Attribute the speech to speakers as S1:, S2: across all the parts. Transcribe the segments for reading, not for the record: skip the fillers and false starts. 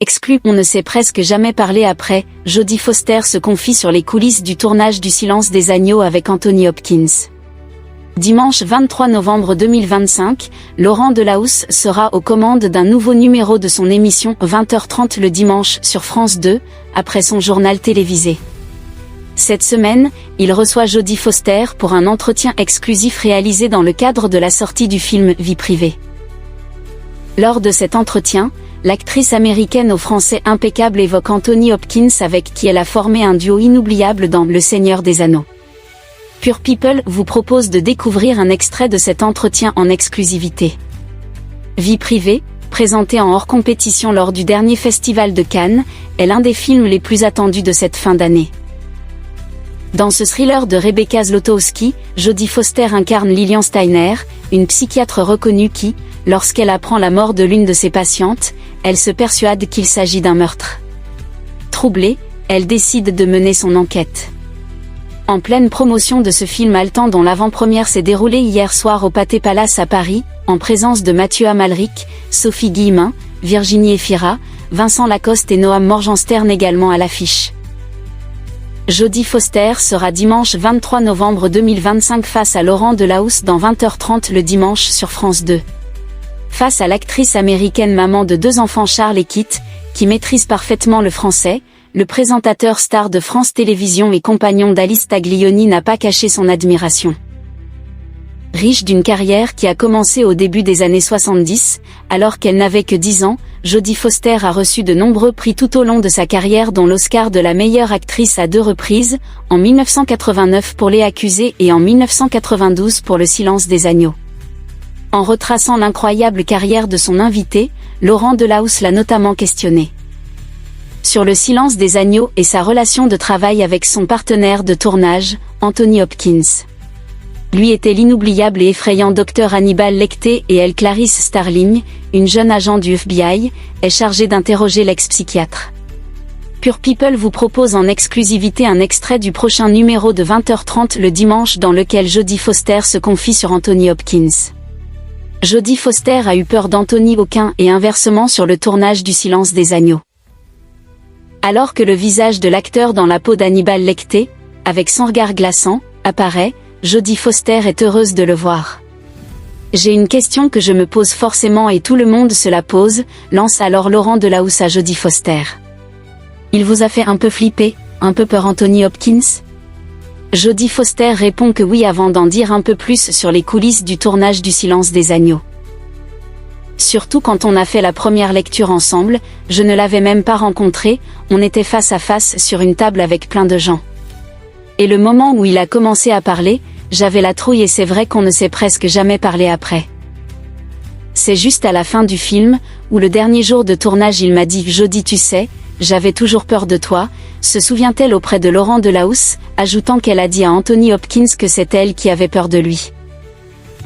S1: Exclu, on ne sait presque jamais parler après, Jodie Foster se confie sur les coulisses du tournage du Silence des agneaux avec Anthony Hopkins. Dimanche 23 novembre 2025, Laurent Delahousse sera aux commandes d'un nouveau numéro de son émission 20h30 le dimanche sur France 2, après son journal télévisé. Cette semaine, il reçoit Jodie Foster pour un entretien exclusif réalisé dans le cadre de la sortie du film Vie privée. Lors de cet entretien, l'actrice américaine au français impeccable évoque Anthony Hopkins avec qui elle a formé un duo inoubliable dans Le Seigneur des Anneaux. Pure People vous propose de découvrir un extrait de cet entretien en exclusivité. Vie privée, présenté en hors compétition lors du dernier festival de Cannes, est l'un des films les plus attendus de cette fin d'année. Dans ce thriller de Rebecca Zlotowski, Jodie Foster incarne Lilian Steiner, une psychiatre reconnue qui, lorsqu'elle apprend la mort de l'une de ses patientes, elle se persuade qu'il s'agit d'un meurtre. Troublée, elle décide de mener son enquête. En pleine promotion de ce film haletant dont l'avant-première s'est déroulée hier soir au Pathé Palace à Paris, en présence de Mathieu Amalric, Sophie Guillemin, Virginie Efira, Vincent Lacoste et Noam Morgenstern également à l'affiche. Jodie Foster sera dimanche 23 novembre 2025 face à Laurent Delahousse dans 20h30 le dimanche sur France 2. Face à l'actrice américaine maman de 2 enfants Charles et Kit, qui maîtrise parfaitement le français, le présentateur star de France Télévisions et compagnon d'Alice Taglioni n'a pas caché son admiration. Riche d'une carrière qui a commencé au début des années 70, alors qu'elle n'avait que 10 ans, Jodie Foster a reçu de nombreux prix tout au long de sa carrière dont l'Oscar de la meilleure actrice à 2 reprises, en 1989 pour Les Accusés et en 1992 pour Le Silence des agneaux. En retraçant l'incroyable carrière de son invité, Laurent Delahousse l'a notamment questionné sur Le Silence des agneaux et sa relation de travail avec son partenaire de tournage, Anthony Hopkins. Lui était l'inoubliable et effrayant Dr Hannibal Lecter et elle Clarice Starling, une jeune agent du FBI, est chargée d'interroger l'ex-psychiatre. Pure People vous propose en exclusivité un extrait du prochain numéro de 20h30 le dimanche dans lequel Jodie Foster se confie sur Anthony Hopkins. Jodie Foster a eu peur d'Anthony Hopkins et inversement sur le tournage du Silence des agneaux. Alors que le visage de l'acteur dans la peau d'Hannibal Lecter, avec son regard glaçant, apparaît, Jodie Foster est heureuse de le voir. J'ai une question que je me pose forcément et tout le monde se la pose, lance alors Laurent Delahousse à Jodie Foster. Il vous a fait un peu flipper, un peu peur Anthony Hopkins ? Jodie Foster répond que oui avant d'en dire un peu plus sur les coulisses du tournage du Silence des agneaux. Surtout quand on a fait la première lecture ensemble, je ne l'avais même pas rencontré, on était face à face sur une table avec plein de gens. Et le moment où il a commencé à parler, j'avais la trouille et c'est vrai qu'on ne s'est presque jamais parlé après. C'est juste à la fin du film, où le dernier jour de tournage il m'a dit « Jodie tu sais, j'avais toujours peur de toi », se souvient-elle auprès de Laurent Delahousse, ajoutant qu'elle a dit à Anthony Hopkins que c'est elle qui avait peur de lui.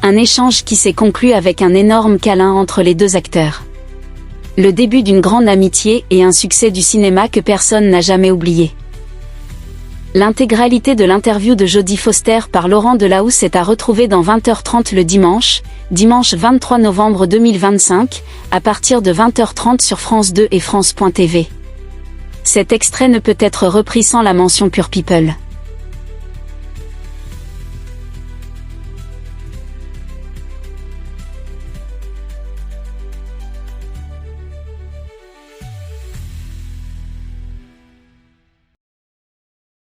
S1: Un échange qui s'est conclu avec un énorme câlin entre les 2 acteurs. Le début d'une grande amitié et un succès du cinéma que personne n'a jamais oublié. L'intégralité de l'interview de Jodie Foster par Laurent Delahousse est à retrouver dans 20h30 le dimanche 23 novembre 2025, à partir de 20h30 sur France 2 et France.tv. Cet extrait ne peut être repris sans la mention Pure People.